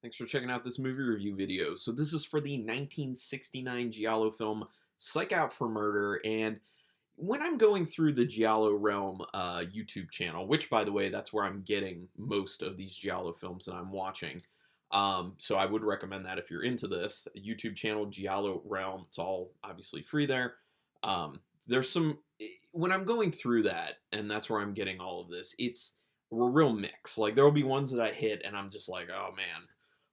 Thanks for checking out this movie review video. So this is for the 1969 giallo film Psychout For Murder, and when I'm going through the giallo realm YouTube channel, which by the way, that's where I'm getting most of these giallo films that I'm watching. So I would recommend that if you're into this YouTube channel, Giallo Realm. It's all obviously free there. There's some when I'm going through that, and that's where I'm getting all of this. It's a real mix. Like there will be ones that I hit, and I'm just like, oh man,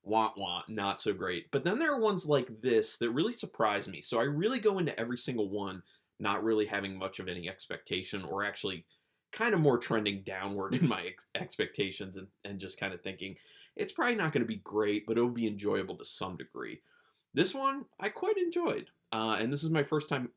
want not so great. But then there are ones like this that really surprise me. So I really go into every single one not really having much of any expectation, or actually kind of more trending downward in my expectations, and just kind of thinking it's probably not going to be great, but it'll be enjoyable to some degree. This one I quite enjoyed, and this is my first time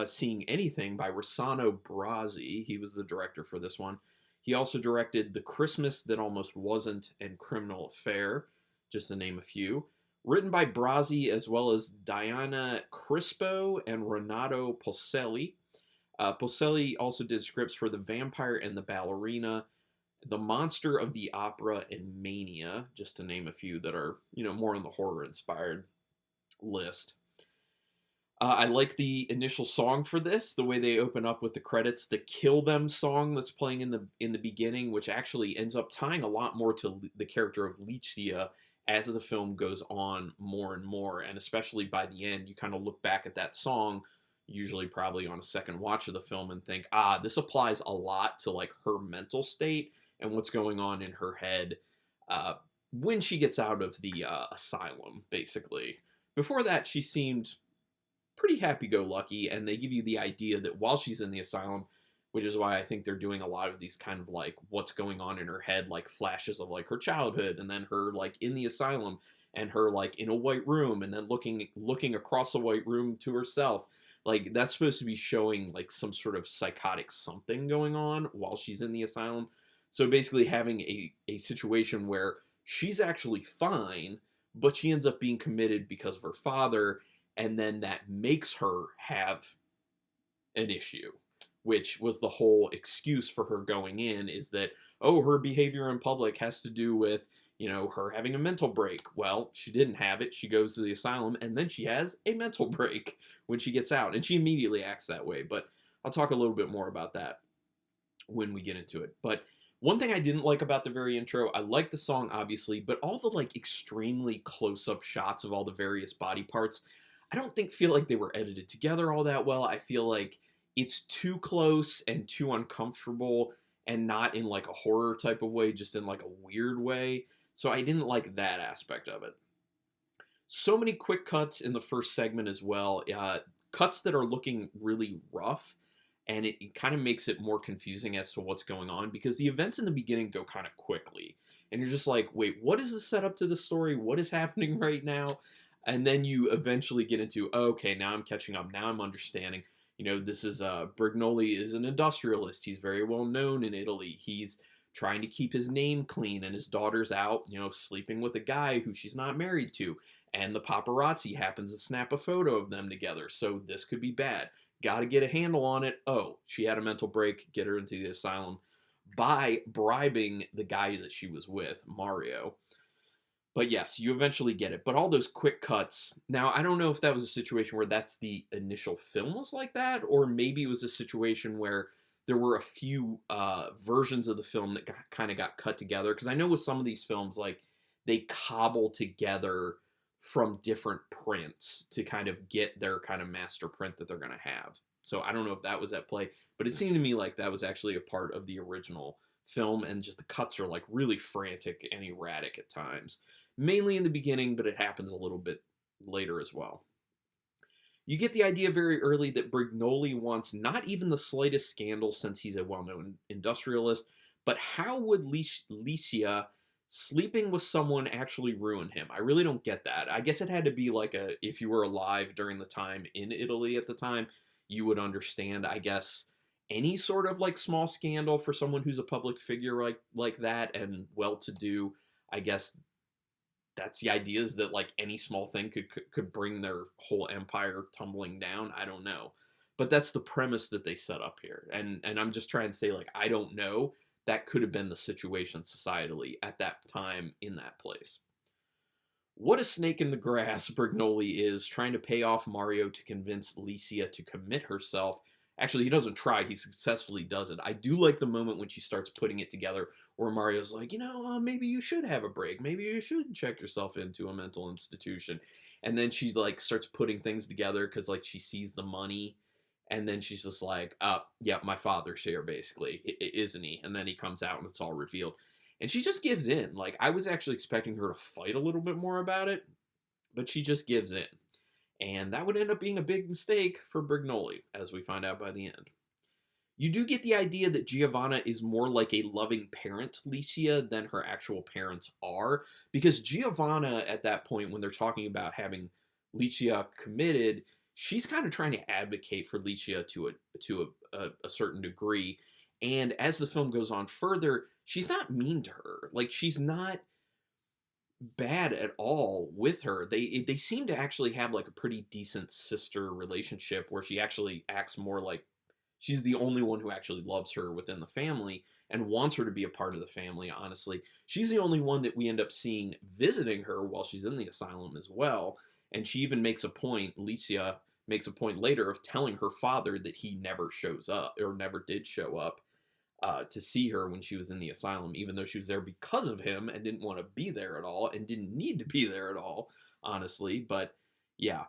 seeing anything by Rossano Brazzi. He was the director for this one. He also directed The Christmas That Almost Wasn't and Criminal Affair, just to name a few. Written by Brazzi as well as Diana Crispo and Renato Polselli. Polselli also did scripts for The Vampire and the Ballerina, The Monster of the Opera, and Mania, just to name a few that are, more on the horror-inspired list. I like the initial song for this, the way they open up with the credits, the "Kill Them" song that's playing in the beginning, which actually ends up tying a lot more to the character of Lycia as the film goes on more and more, and especially by the end, you kind of look back at that song, usually probably on a second watch of the film, and think, this applies a lot to like her mental state and what's going on in her head when she gets out of the asylum, basically. Before that, she seemed pretty happy-go-lucky, and they give you the idea that while she's in the asylum, which is why I think they're doing a lot of these kind of like what's going on in her head, like flashes of like her childhood, and then her like in the asylum, and her like in a white room, and then looking across a white room to herself. Like that's supposed to be showing like some sort of psychotic something going on while she's in the asylum. So basically having a situation where she's actually fine, but she ends up being committed because of her father, and then that makes her have an issue, which was the whole excuse for her going in, is that, oh, her behavior in public has to do with, her having a mental break. Well, she didn't have it. She goes to the asylum, and then she has a mental break when she gets out, and she immediately acts that way. But I'll talk a little bit more about that when we get into it. But one thing I didn't like about the very intro, I like the song, obviously, but all the like extremely close-up shots of all the various body parts, I don't feel like they were edited together all that well. I feel like it's too close and too uncomfortable, and not in like a horror type of way, just in like a weird way. So I didn't like that aspect of it. So many quick cuts in the first segment as well. Cuts that are looking really rough, and it kind of makes it more confusing as to what's going on, because the events in the beginning go kind of quickly. And you're just like, wait, what is the setup to the story? What is happening right now? And then you eventually get into, okay, now I'm catching up. Now I'm understanding. This is Brignoli is an industrialist. He's very well known in Italy. He's trying to keep his name clean, and his daughter's out, sleeping with a guy who she's not married to. And the paparazzi happens to snap a photo of them together. So this could be bad. Got to get a handle on it. Oh, she had a mental break. Get her into the asylum by bribing the guy that she was with, Mario. But yes, you eventually get it. But all those quick cuts. Now, I don't know if that was a situation where that's the initial film was like that, or maybe it was a situation where there were a few versions of the film that kind of got cut together. Because I know with some of these films, like, they cobble together from different prints to kind of get their kind of master print that they're going to have. So I don't know if that was at play, but it seemed to me like that was actually a part of the original film, and just the cuts are like really frantic and erratic at times. Mainly in the beginning, but it happens a little bit later as well. You get the idea very early that Brignoli wants not even the slightest scandal, since he's a well-known industrialist, but how would Lycia sleeping with someone actually ruin him? I really don't get that. I guess it had to be like if you were alive during the time in Italy at the time, you would understand, I guess, any sort of like small scandal for someone who's a public figure like that and well-to-do. I guess that's the idea, is that like any small thing could bring their whole empire tumbling down. I don't know, but that's the premise that they set up here, and I'm just trying to say, like, I don't know. That could have been the situation societally at that time in that place. What a snake in the grass Brignoli is, trying to pay off Mario to convince Lycia to commit herself. Actually, he doesn't try, he successfully does it. I do like the moment when she starts putting it together where Mario's like, maybe you should have a break. Maybe you should check yourself into a mental institution. And then she like starts putting things together because like she sees the money. And then she's just like, yeah, my father's here, basically, isn't he? And then he comes out and it's all revealed. And she just gives in. Like, I was actually expecting her to fight a little bit more about it, but she just gives in. And that would end up being a big mistake for Brignoli, as we find out by the end. You do get the idea that Giovanna is more like a loving parent to Lycia than her actual parents are, because Giovanna, at that point, when they're talking about having Lycia committed, she's kind of trying to advocate for Lycia to a certain degree. And as the film goes on further, she's not mean to her. Like, she's not bad at all with her. They seem to actually have like a pretty decent sister relationship where she actually acts more like she's the only one who actually loves her within the family and wants her to be a part of the family, honestly. She's the only one that we end up seeing visiting her while she's in the asylum as well. And she even makes a point, Lycia makes a point later of telling her father that he never shows up or never did show up to see her when she was in the asylum, even though she was there because of him and didn't want to be there at all and didn't need to be there at all, honestly. But yeah.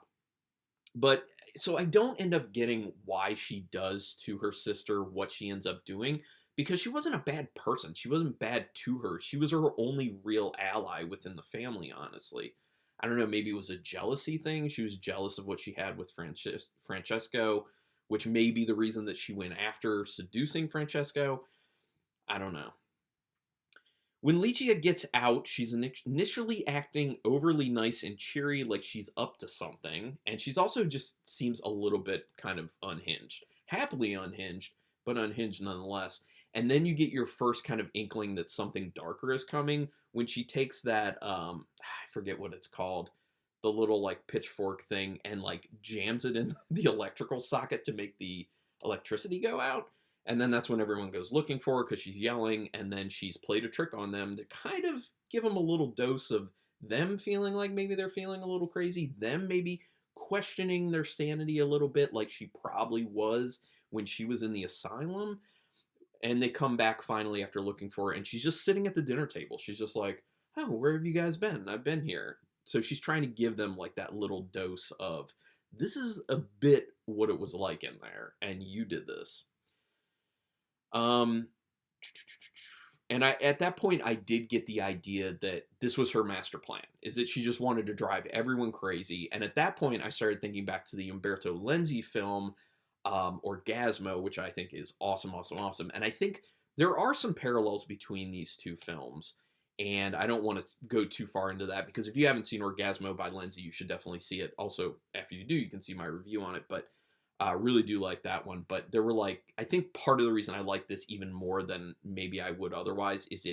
But so I don't end up getting why she does to her sister what she ends up doing because she wasn't a bad person. She wasn't bad to her. She was her only real ally within the family, honestly. I don't know, maybe it was a jealousy thing. She was jealous of what she had with Francesco, which may be the reason that she went after seducing Francesco. I don't know. When Lycia gets out, she's initially acting overly nice and cheery, like she's up to something, and she's also just seems a little bit kind of unhinged. Happily unhinged, but unhinged nonetheless. And then you get your first kind of inkling that something darker is coming when she takes that, I forget what it's called, the little like pitchfork thing and like jams it in the electrical socket to make the electricity go out. And then that's when everyone goes looking for her because she's yelling, and then she's played a trick on them to kind of give them a little dose of them feeling like maybe they're feeling a little crazy, them maybe questioning their sanity a little bit like she probably was when she was in the asylum. And they come back finally after looking for her, and she's just sitting at the dinner table. She's just like, oh, where have you guys been? I've been here. So she's trying to give them like that little dose of, this is a bit what it was like in there, and you did this. Um, and at that point, I did get the idea that this was her master plan, is that she just wanted to drive everyone crazy. And at that point, I started thinking back to the Umberto Lenzi film, Orgasmo, which I think is awesome, awesome, awesome. And I think there are some parallels between these two films. And I don't want to go too far into that because if you haven't seen Orgasmo by Lenzi, you should definitely see it. Also, after you do, you can see my review on it. But I really do like that one. But there were like, I think part of the reason I like this even more than maybe I would otherwise is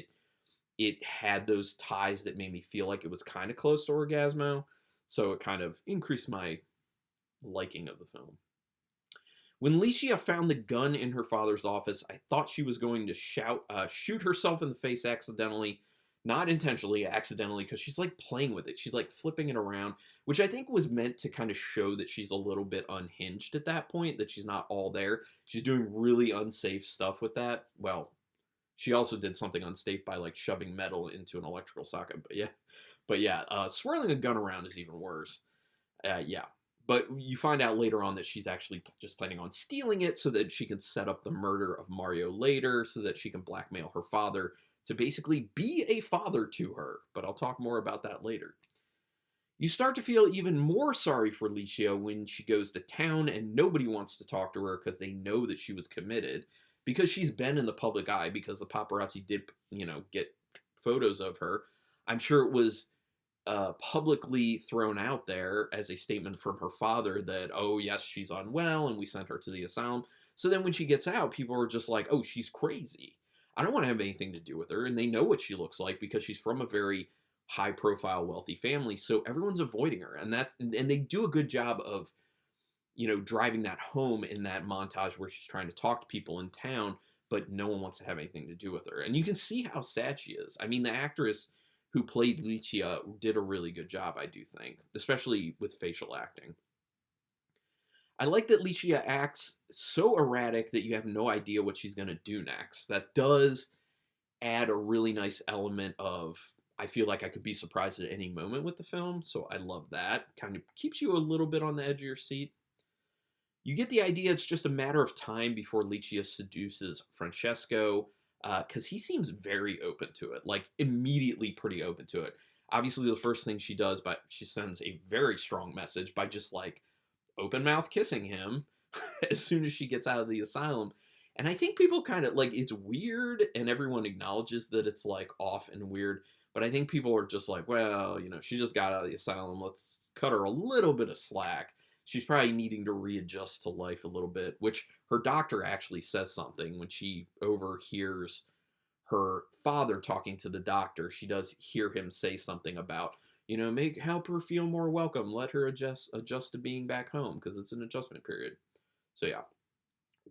it had those ties that made me feel like it was kind of close to Orgasmo. So it kind of increased my liking of the film. When Lycia found the gun in her father's office, I thought she was going to shoot herself in the face accidentally. Not intentionally, accidentally, because she's like playing with it. She's like flipping it around, which I think was meant to kind of show that she's a little bit unhinged at that point, that she's not all there. She's doing really unsafe stuff with that. Well, she also did something unsafe by like shoving metal into an electrical socket. But yeah, swirling a gun around is even worse. Yeah. But you find out later on that she's actually just planning on stealing it so that she can set up the murder of Mario later so that she can blackmail her father to basically be a father to her. But I'll talk more about that later. You start to feel even more sorry for Lycia when she goes to town and nobody wants to talk to her because they know that she was committed, because she's been in the public eye, because the paparazzi did, get photos of her. I'm sure it was publicly thrown out there as a statement from her father that, oh, yes, she's unwell and we sent her to the asylum. So then when she gets out, people are just like, oh, she's crazy. I don't want to have anything to do with her. And they know what she looks like because she's from a very high profile, wealthy family. So everyone's avoiding her. And they do a good job of, driving that home in that montage where she's trying to talk to people in town, but no one wants to have anything to do with her. And you can see how sad she is. I mean, the actress who played Lycia, did a really good job, I do think, especially with facial acting. I like that Lycia acts so erratic that you have no idea what she's going to do next. That does add a really nice element of, I feel like I could be surprised at any moment with the film, so I love that. Kind of keeps you a little bit on the edge of your seat. You get the idea it's just a matter of time before Lycia seduces Francesco, because he seems very open to it, like immediately pretty open to it. Obviously, the first thing she does, but she sends a very strong message by just like open mouth kissing him as soon as she gets out of the asylum. And I think people kind of like, it's weird, and everyone acknowledges that it's like off and weird. But I think people are just like, well, she just got out of the asylum. Let's cut her a little bit of slack. She's probably needing to readjust to life a little bit, which her doctor actually says something when she overhears her father talking to the doctor. She does hear him say something about, help her feel more welcome. Let her adjust to being back home because it's an adjustment period. So yeah.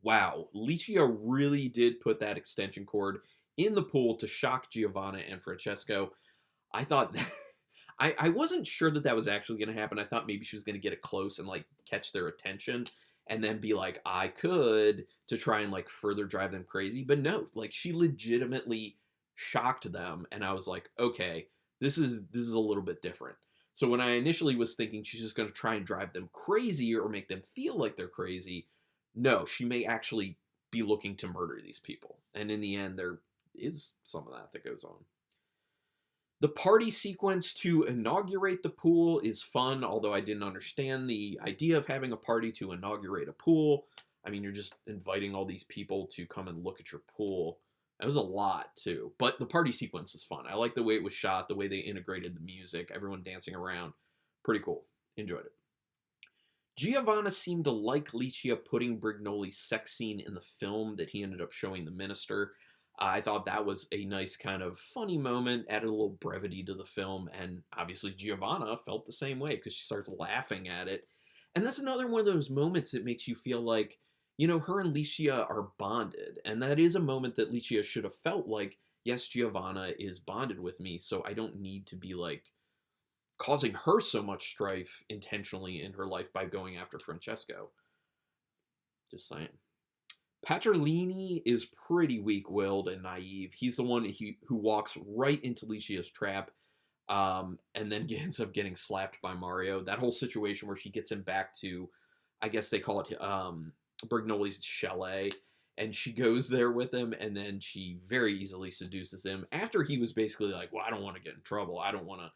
Wow, Lycia really did put that extension cord in the pool to shock Giovanna and Francesco. I thought I wasn't sure that that was actually going to happen. I thought maybe she was going to get it close and like catch their attention and then be like, I could, to try and like further drive them crazy. But no, like she legitimately shocked them, and I was like, okay, this is a little bit different. So when I initially was thinking she's just going to try and drive them crazy or make them feel like they're crazy, no, she may actually be looking to murder these people. And in the end, there is some of that goes on. The party sequence to inaugurate the pool is fun, although I didn't understand the idea of having a party to inaugurate a pool. I mean, you're just inviting all these people to come and look at your pool. That was a lot, too. But the party sequence was fun. I like the way it was shot, the way they integrated the music, everyone dancing around. Pretty cool. Enjoyed it. Giovanna seemed to like Lycia putting Brignoli's sex scene in the film that he ended up showing the minister. I thought that was a nice kind of funny moment, added a little brevity to the film, and obviously Giovanna felt the same way because she starts laughing at it. And that's another one of those moments that makes you feel like, her and Lycia are bonded. And that is a moment that Lycia should have felt like, yes, Giovanna is bonded with me, so I don't need to be like causing her so much strife intentionally in her life by going after Francesco. Just saying. Patrolini is pretty weak-willed and naive. He's the one who walks right into Lycia's trap, and then ends up getting slapped by Mario. That whole situation where she gets him back to, I guess they call it Brignoli's chalet, and she goes there with him, and then she very easily seduces him after he was basically like, well, I don't want to get in trouble. I don't want to,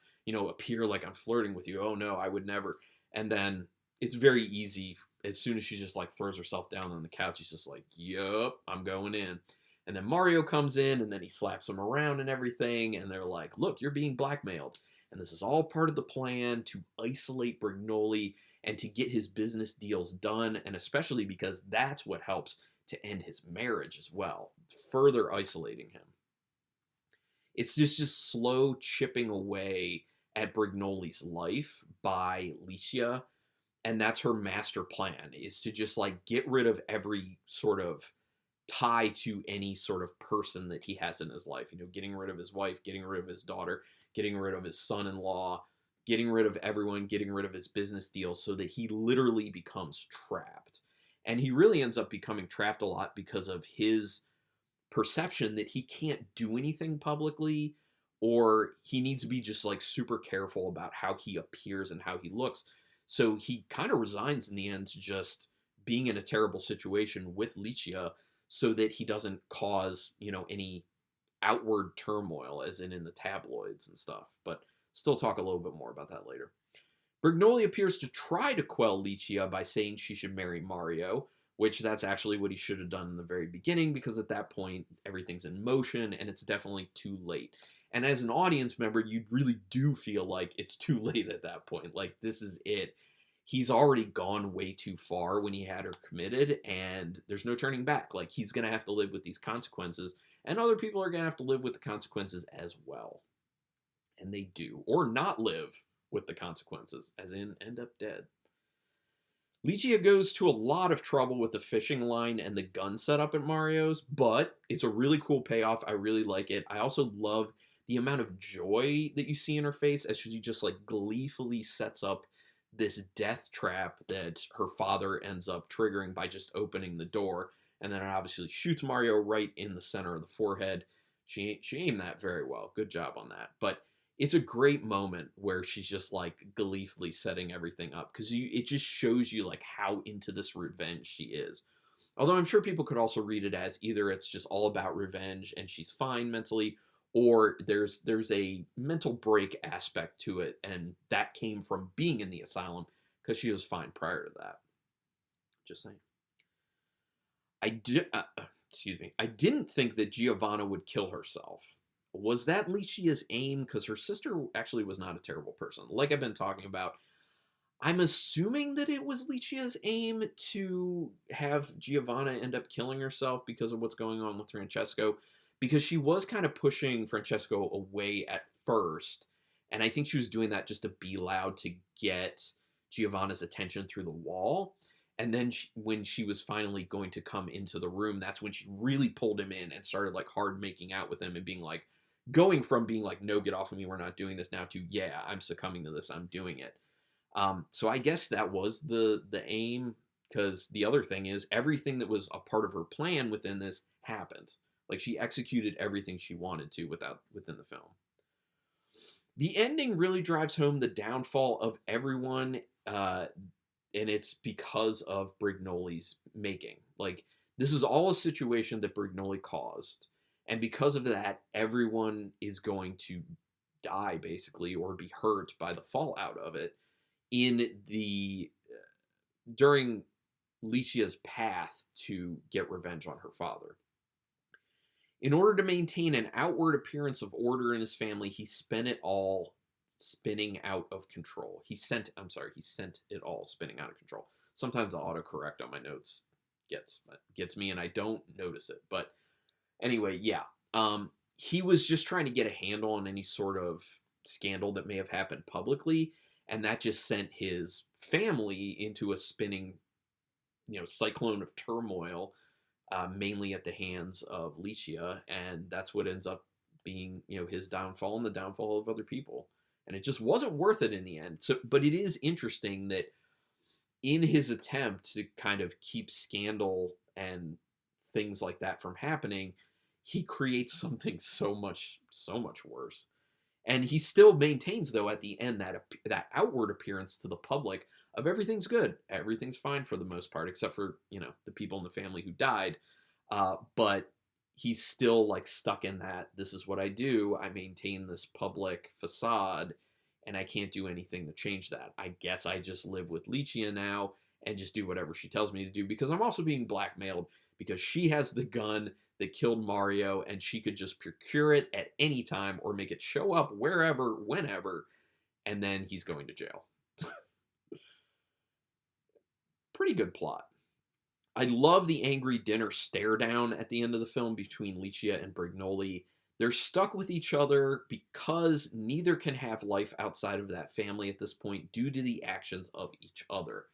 appear like I'm flirting with you. Oh, no, I would never. And then it's very easy. As soon as she just like throws herself down on the couch, he's just like, yup, I'm going in. And then Mario comes in, and then he slaps him around and everything. And they're like, look, you're being blackmailed. And this is all part of the plan to isolate Brignoli and to get his business deals done. And especially because that's what helps to end his marriage as well, further isolating him. It's just slow chipping away at Brignoli's life by Lycia. And that's her master plan, is to just like get rid of every sort of tie to any sort of person that he has in his life. Getting rid of his wife, getting rid of his daughter, getting rid of his son-in-law, getting rid of everyone, getting rid of his business deals, so that he literally becomes trapped. And he really ends up becoming trapped a lot because of his perception that he can't do anything publicly, or he needs to be just like super careful about how he appears and how he looks. So he kind of resigns in the end to just being in a terrible situation with Lycia so that he doesn't cause, any outward turmoil, as in the tabloids and stuff. But still talk a little bit more about that later. Brignoli appears to try to quell Lycia by saying she should marry Mario, which that's actually what he should have done in the very beginning, because at that point, everything's in motion and it's definitely too late. And as an audience member, you really do feel like it's too late at that point. Like, this is it. He's already gone way too far when he had her committed, and there's no turning back. Like, he's going to have to live with these consequences, and other people are going to have to live with the consequences as well. And they do. Or not live with the consequences, as in end up dead. Lycia goes to a lot of trouble with the fishing line and the gun setup at Mario's, but it's a really cool payoff. I really like it. I also love the amount of joy that you see in her face as she just like gleefully sets up this death trap that her father ends up triggering by just opening the door, and then it obviously shoots Mario right in the center of the forehead. She aimed that very well. Good job on that. But it's a great moment where she's just like gleefully setting everything up, because it just shows you like how into this revenge she is. Although I'm sure people could also read it as either it's just all about revenge and she's fine mentally, or there's a mental break aspect to it, and that came from being in the asylum because she was fine prior to that. Just saying. I did. Excuse me. I didn't think that Giovanna would kill herself. Was that Lycia's aim? Because her sister actually was not a terrible person. Like I've been talking about, I'm assuming that it was Lycia's aim to have Giovanna end up killing herself because of what's going on with Francesco, because she was kind of pushing Francesco away at first, and I think she was doing that just to be loud to get Giovanna's attention through the wall. And then when she was finally going to come into the room, that's when she really pulled him in and started like hard making out with him and being like, going from being like, no, get off of me, we're not doing this now, to, yeah, I'm succumbing to this, I'm doing it. So I guess that was the aim, because the other thing is everything that was a part of her plan within this happened. Like she executed everything she wanted to within the film. The ending really drives home the downfall of everyone, and it's because of Brignoli's making. Like, this is all a situation that Brignoli caused, and because of that, everyone is going to die, basically, or be hurt by the fallout of it during Lycia's path to get revenge on her father. In order to maintain an outward appearance of order in his family, he spent it all spinning out of control. He sent it all spinning out of control. Sometimes the autocorrect on my notes gets me and I don't notice it. But anyway, yeah. He was just trying to get a handle on any sort of scandal that may have happened publicly, and that just sent his family into a spinning, cyclone of turmoil, mainly at the hands of Lycia, and that's what ends up being, his downfall and the downfall of other people. And it just wasn't worth it in the end. So, but it is interesting that in his attempt to kind of keep scandal and things like that from happening, he creates something so much worse. And he still maintains, though, at the end, that outward appearance to the public of everything's good, everything's fine for the most part, except for, the people in the family who died. But he's still like stuck in that, this is what I do. I maintain this public facade, and I can't do anything to change that. I guess I just live with Lycia now and just do whatever she tells me to do, because I'm also being blackmailed, because she has the gun that killed Mario, and she could just procure it at any time or make it show up wherever, whenever, and then he's going to jail. Pretty good plot. I love the angry dinner stare down at the end of the film between Lycia and Brignoli. They're stuck with each other because neither can have life outside of that family at this point due to the actions of each other.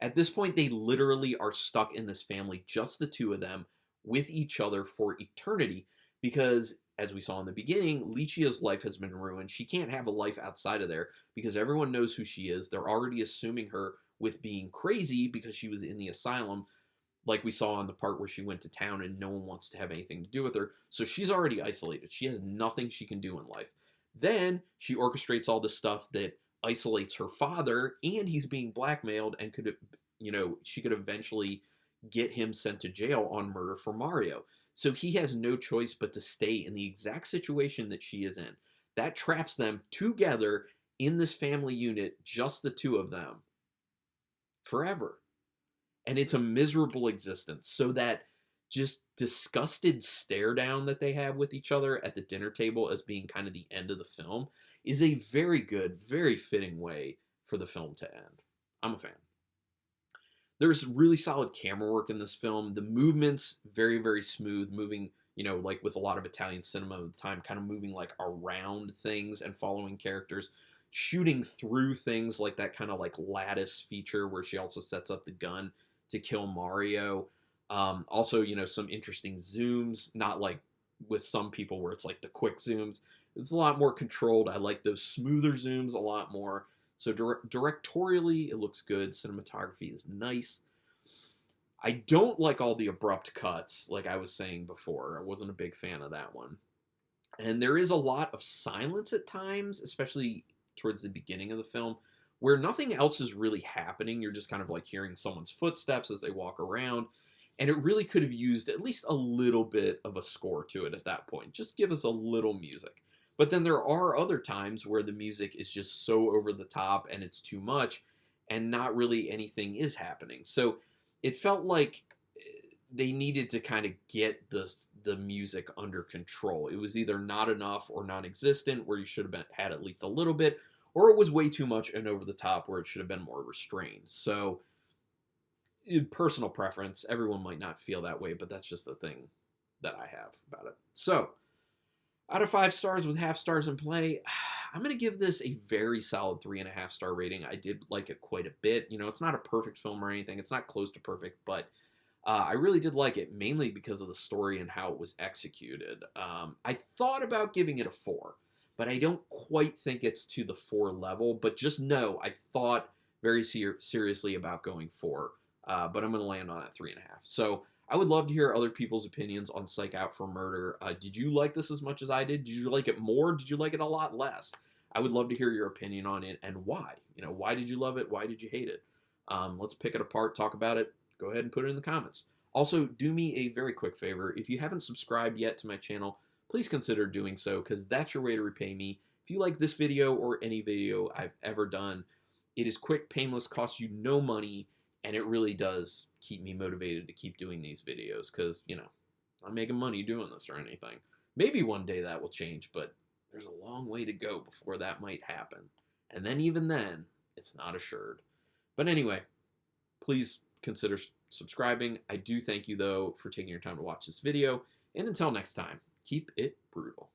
At this point, they literally are stuck in this family, just the two of them, with each other for eternity, because, as we saw in the beginning, Lycia's life has been ruined. She can't have a life outside of there because everyone knows who she is. They're already assuming her with being crazy because she was in the asylum, like we saw on the part where she went to town and no one wants to have anything to do with her. So she's already isolated. She has nothing she can do in life. Then she orchestrates all this stuff that isolates her father, and he's being blackmailed, and she could eventually get him sent to jail on murder for Mario. So he has no choice but to stay in the exact situation that she is in. That traps them together in this family unit, just the two of them, forever. And it's a miserable existence. So that just disgusted stare down that they have with each other at the dinner table as being kind of the end of the film is a very good, very fitting way for the film to end. I'm a fan. There's really solid camera work in this film. The movements, very, very smooth, moving, like with a lot of Italian cinema at the time, kind of moving like around things and following characters, shooting through things, like that kind of like lattice feature where she also sets up the gun to kill Mario. Also, some interesting zooms, not like with some people where it's like the quick zooms, It's a lot more controlled. I like those smoother zooms a lot more. So directorially, it looks good. Cinematography is nice. I don't like all the abrupt cuts, like I was saying before. I wasn't a big fan of that one. And there is a lot of silence at times, especially towards the beginning of the film, where nothing else is really happening. You're just kind of like hearing someone's footsteps as they walk around. And it really could have used at least a little bit of a score to it at that point. Just give us a little music. But then there are other times where the music is just so over the top and it's too much and not really anything is happening. So it felt like they needed to kind of get the music under control. It was either not enough or non-existent, where you should have had at least a little bit, or it was way too much and over the top, where it should have been more restrained. So, personal preference. Everyone might not feel that way, but that's just the thing that I have about it. So, out of 5 stars with half stars in play, I'm going to give this a very solid 3.5 star rating. I did like it quite a bit. You know, it's not a perfect film or anything. It's not close to perfect, but I really did like it, mainly because of the story and how it was executed. I thought about giving it a 4, but I don't quite think it's to the 4 level. But just know, I thought very seriously about going 4, but I'm going to land on at 3.5. So I would love to hear other people's opinions on Psychout for Murder. Did you like this as much as I did? Did you like it more? Did you like it a lot less? I would love to hear your opinion on it and why. You know, why did you love it? Why did you hate it? Let's pick it apart, talk about it. Go ahead and put it in the comments. Also, do me a very quick favor. If you haven't subscribed yet to my channel, please consider doing so, because that's your way to repay me. If you like this video or any video I've ever done, it is quick, painless, costs you no money, and it really does keep me motivated to keep doing these videos, because, you know, I'm making money doing this or anything. Maybe one day that will change, but there's a long way to go before that might happen. And then even then, it's not assured. But anyway, please consider subscribing. I do thank you, though, for taking your time to watch this video. And until next time, keep it brutal.